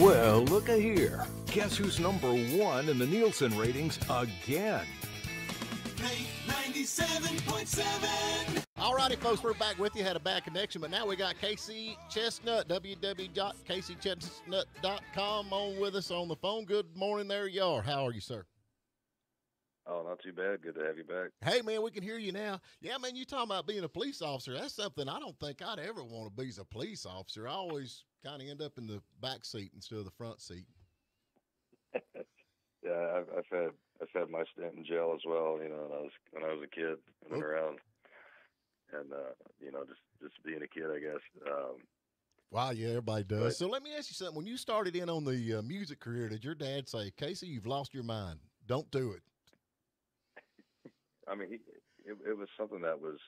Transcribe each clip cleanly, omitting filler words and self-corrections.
Well, look-a here. Guess who's number one in the Nielsen ratings again? 97.7. All righty, folks, we're back with you. Had a bad connection, but now we got Casey Chesnutt, www.caseychesnutt.com, on with us on the phone. Good morning there, y'all. How are you, sir? Oh, not too bad. Good to have you back. Hey, man, we can hear you now. Yeah, man, you talking about being a police officer. That's something I don't think I'd ever want to be as a police officer. I always kind of end up in the back seat instead of the front seat. Yeah, I've had my stint in jail as well. You know, when I was a kid running around, and just being a kid, I guess. Wow, yeah, everybody does. But, so let me ask you something. When you started in on the music career, did your dad say, "Casey, you've lost your mind. Don't do it"? I mean, it was something that was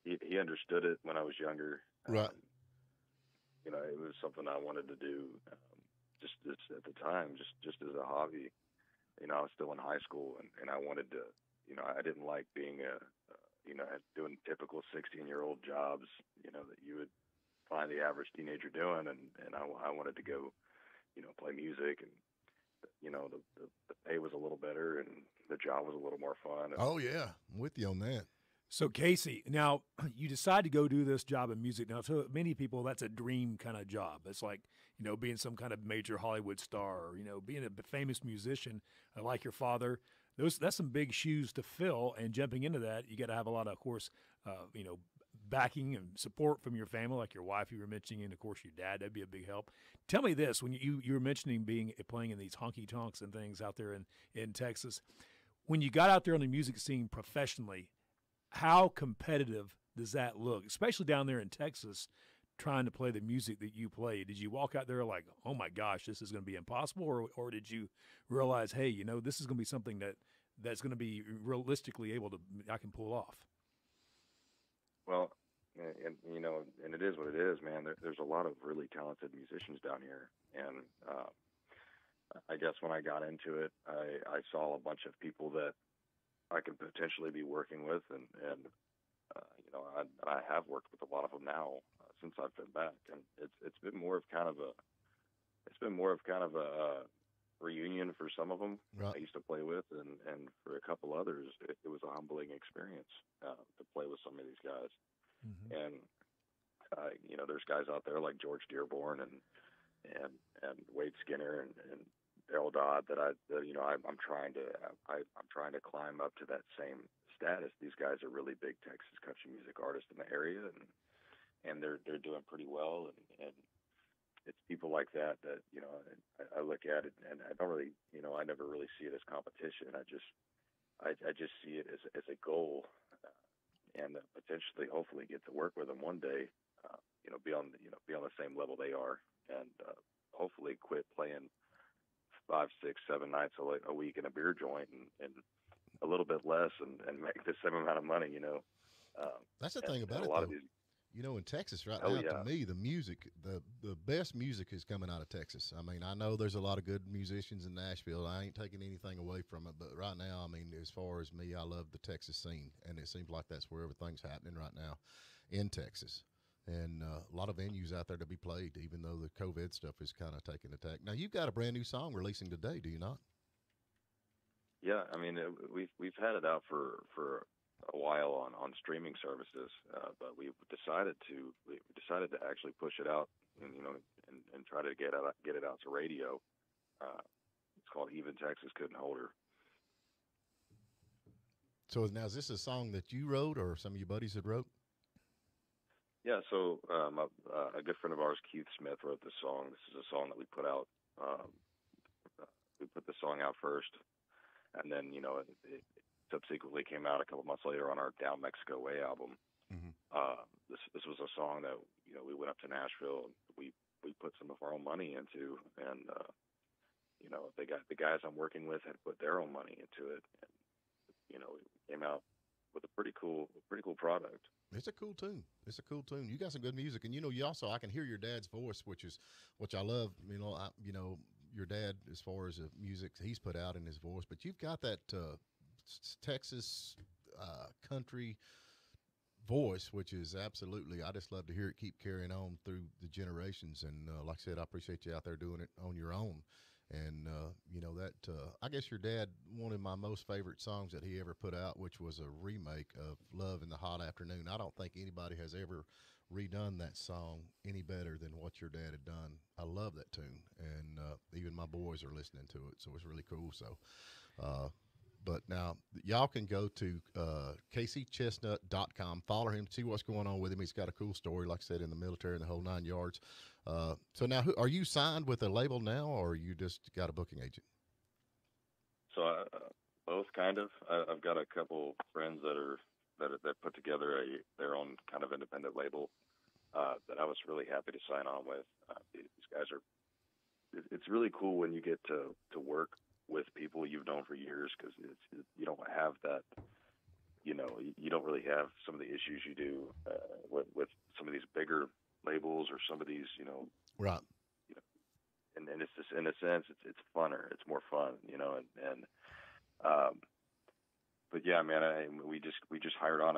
he understood it when I was younger. Right. You know, it was something I wanted to do just at the time, just as a hobby. You know, I was still in high school, and I wanted to. You know, I didn't like being doing typical 16-year-old jobs. You know, that you would find the average teenager doing, and I wanted to go, play music, and the pay was a little better and the job was a little more fun. Oh yeah, I'm with you on that. So Casey, now you decide to go do this job in music. Now, to many people, that's a dream kind of job. It's like, being some kind of major Hollywood star, or, being a famous musician like your father. That's some big shoes to fill. And jumping into that, you got to have a lot of course, backing and support from your family, like your wife you were mentioning, and of course your dad. That'd be a big help. Tell me this: when you were mentioning playing in these honky tonks and things out there in Texas, when you got out there on the music scene professionally, how competitive does that look, especially down there in Texas, trying to play the music that you play? Did you walk out there like, oh my gosh, this is going to be impossible, or did you realize, hey, this is going to be something that's going to be realistically I can pull off? Well, and it is what it is, man. There's a lot of really talented musicians down here, and I guess when I got into it, I saw a bunch of people that I could potentially be working with, and I have worked with a lot of them now since I've been back, and it's been more of kind of a reunion for some of them. Right. I used to play with, and for a couple others, it was a humbling experience to play with some of these guys. Mm-hmm. And there's guys out there like George Dearborn and Wade Skinner and Daryl Dodd that I'm trying to climb up to that same status. These guys are really big Texas country music artists in the area, and they're doing pretty well, and it's people like that I look at it, and I don't really I never really see it as competition. I just see it as a goal, and potentially hopefully get to work with them one day, be on the same level they are, and hopefully quit playing 5, 6, 7 nights a week in a beer joint and a little bit less and make the same amount of money, That's the thing about it, lot of though. these, In Texas right Oh, now, yeah. to me, the music, the best music is coming out of Texas. I mean, I know there's a lot of good musicians in Nashville. I ain't taking anything away from it, but right now, I mean, as far as me, I love the Texas scene, and it seems like that's where everything's happening right now in Texas. And a lot of venues out there to be played, even though the COVID stuff is kind of taking attack. Now, you've got a brand new song releasing today, do you not? Yeah, I mean, we've had it out for a while on streaming services, but we decided to actually push it out and try to get it out to radio. It's called Even Texas Couldn't Hold Her. So now, is this a song that you wrote or some of your buddies had wrote? Yeah, so a good friend of ours, Keith Smith, wrote this song. This is a song that we put out. We put the song out first, and then it subsequently came out a couple months later on our Down Mexico Way album. Mm-hmm. This was a song that we went up to Nashville and we put some of our own money into, and the guys I'm working with had put their own money into it, and it came out with a pretty cool product. It's a cool tune. You got some good music, and you also I can hear your dad's voice, which I love. Your dad as far as the music he's put out in his voice, but you've got that Texas country voice, which is absolutely, I just love to hear it keep carrying on through the generations. And like I said, I appreciate you out there doing it on your own. And, I guess your dad, one of my most favorite songs that he ever put out, which was a remake of Love in the Hot Afternoon. I don't think anybody has ever redone that song any better than what your dad had done. I love that tune. And even my boys are listening to it. So it's really cool. So, but now y'all can go to CaseyChesnutt.com, follow him, see what's going on with him. He's got a cool story, like I said, in the military and the whole 9 yards. So now, are you signed with a label now, or you just got a booking agent? So both, kind of. I've got a couple friends that put together their own kind of independent label that I was really happy to sign on with. These guys are. It's really cool when you get to work with people you've known for years, because you don't have that. You don't really have some of the issues you do with some of these bigger labels or some of these, Right. And it's just, in a sense, it's funner. It's more fun, but yeah, man, we just hired on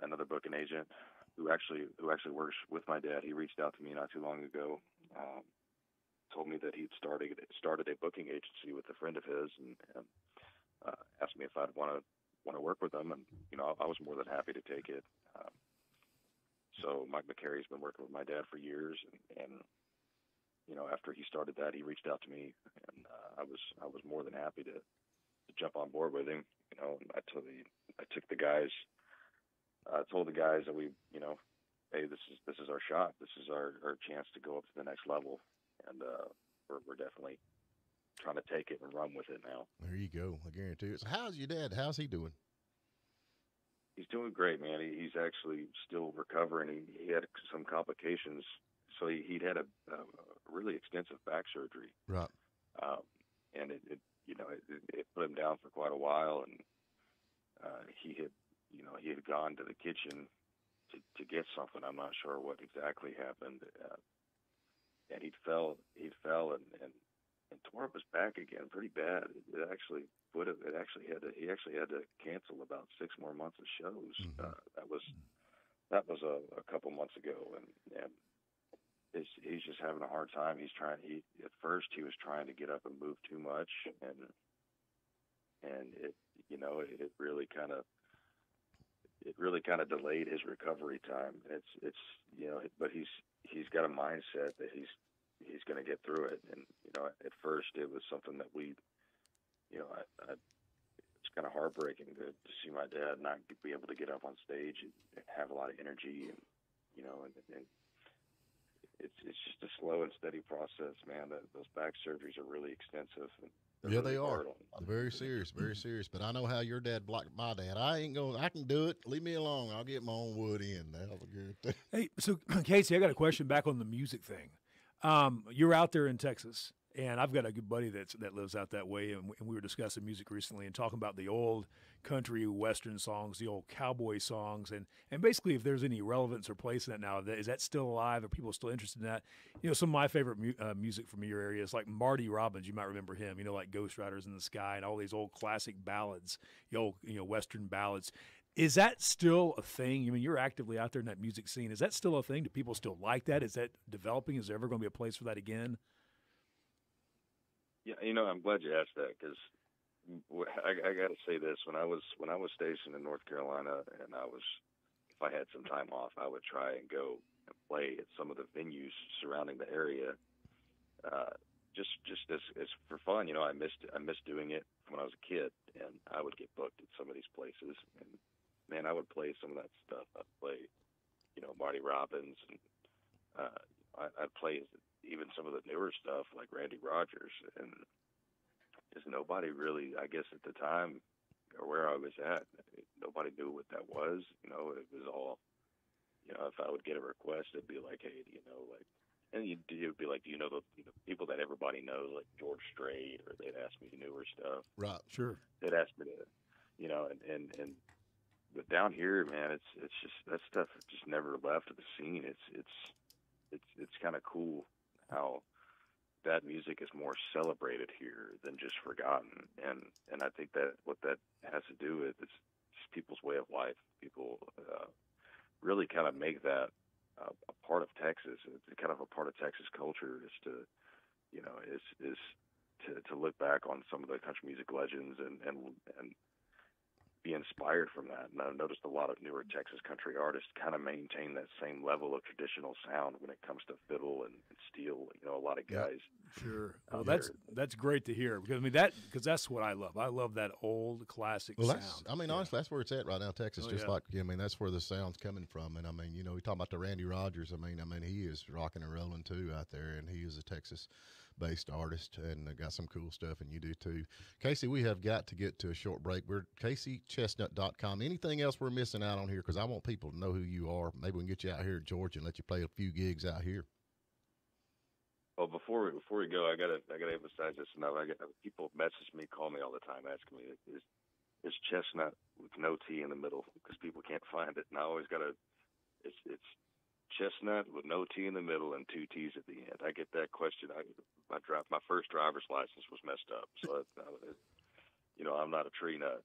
another booking agent who actually works with my dad. He reached out to me not too long ago, told me that he'd started a booking agency with a friend of his, and asked me if I'd want to work with them, and I was more than happy to take it. So Mike McCary's been working with my dad for years, and after he started that, he reached out to me, and I was more than happy to jump on board with him. And I told the guys that we, hey, this is our shot. This is our chance to go up to the next level, and we're definitely trying to take it and run with it now. There you go. I guarantee it. So how's your dad? How's he doing? He's doing great, man. He's actually still recovering. He had some complications, so he'd had a really extensive back surgery. Right. And it put him down for quite a while, and he had gone to the kitchen to get something. I'm not sure what exactly happened, and he fell and tore up his back again pretty bad. He actually had to cancel about 6 more months of shows. Mm-hmm. That was a couple months ago, and he's just having a hard time. At first he was trying to get up and move too much, and it really kind of delayed his recovery time. But he's got a mindset that he's going to get through it. And at first it was something that we, it's kind of heartbreaking to see my dad not be able to get up on stage and have a lot of energy, and it's just a slow and steady process, man. Those back surgeries are really extensive. Yeah, they are. Very serious, very serious. But I know how your dad blocked my dad. I can do it. Leave me alone. I'll get my own wood in now. Hey, so Casey, I got a question back on the music thing. You're out there in Texas, and I've got a good buddy that lives out that way, and we were discussing music recently and talking about the old country western songs, the old cowboy songs, and basically if there's any relevance or place in that now. Is that still alive? Are people still interested in that? Some of my favorite music from your area is like Marty Robbins. You might remember him, like Ghost Riders in the Sky and all these old classic ballads, the old western ballads. Is that still a thing? I mean, you're actively out there in that music scene. Is that still a thing? Do people still like that? Is that developing? Is there ever going to be a place for that again? Yeah, I'm glad you asked that, because I got to say this: when I was stationed in North Carolina, and if I had some time off, I would try and go and play at some of the venues surrounding the area, just as for fun. I missed doing it when I was a kid, and I would get booked at some of these places, and man, I would play some of that stuff. I'd play, Marty Robbins, and I'd play even some of the newer stuff like Randy Rogers, and just nobody really, I guess at the time or where I was at, nobody knew what that was. It was all, if I would get a request, it'd be like, hey, and you'd be like, do you know the people that everybody knows, like George Strait, or they'd ask me newer stuff. Right. Sure. They'd ask me to, and but down here, man, it's just that stuff just never left the scene. It's kind of cool how that music is more celebrated here than just forgotten, and I think that what that has to do with is just people's way of life. People, really kind of make that a part of Texas. It's kind of a part of Texas culture is to, you know, is to look back on some of the country music legends and be inspired from that. And I've noticed a lot of newer Texas country artists kind of maintain that same level of traditional sound when it comes to fiddle and steel. You know, a lot of guys. Sure. Well, that's great to hear, because I mean that's what I love. I love that old classic sound. I mean, honestly, that's where it's at right now, Texas. I mean, that's where the sound's coming from. And I mean, you know, we talk about the Randy Rogers. I mean, he is rocking and rolling too out there, and he is a Texas-based artist, and got some cool stuff, and you do too. Casey, we have got to get to a short break. We're CaseyChesnutt.com. Anything else we're missing out on here? Because I want people to know who you are. Maybe we can get you out here in Georgia and let you play a few gigs out here. Well, before we go, I gotta emphasize this enough. People message me, call me all the time, asking me, is Chesnutt with no T in the middle? Because people can't find it, and I always it's Chesnutt with no T in the middle and 2 T's at the end. I get that question. My first driver's license was messed up, so you know, I'm not a tree nut.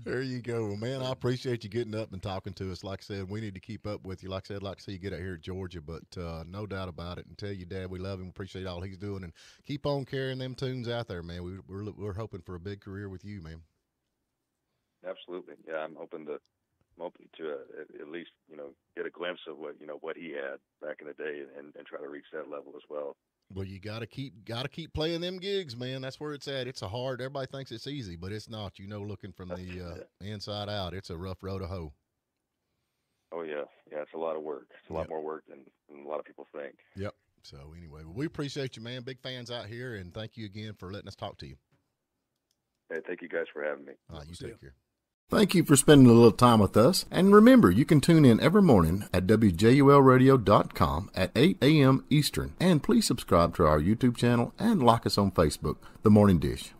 There you go. Well, man, I appreciate you getting up and talking to us. Like I said, we need to keep up with you. Like I said, I'd like to see you get out here at Georgia, but no doubt about it. And tell your dad we love him, appreciate all he's doing, and keep on carrying them tunes out there, man. We're hoping for a big career with you, man. Absolutely. Yeah, I'm hoping to at least, you know, get a glimpse of what he had back in the day, and try to reach that level as well. Well, you gotta keep playing them gigs, man. That's where it's at. It's a hard. Everybody thinks it's easy, but it's not. You know, looking from the inside out, it's a rough road to hoe. Oh yeah, it's a lot of work. It's a lot more work than a lot of people think. Yep. So anyway, we appreciate you, man. Big fans out here, and thank you again for letting us talk to you. Hey, thank you guys for having me. All right, you take care. Thank you for spending a little time with us. And remember, you can tune in every morning at WJULradio.com at 8 a.m. Eastern. And please subscribe to our YouTube channel and like us on Facebook, The Morning Dish.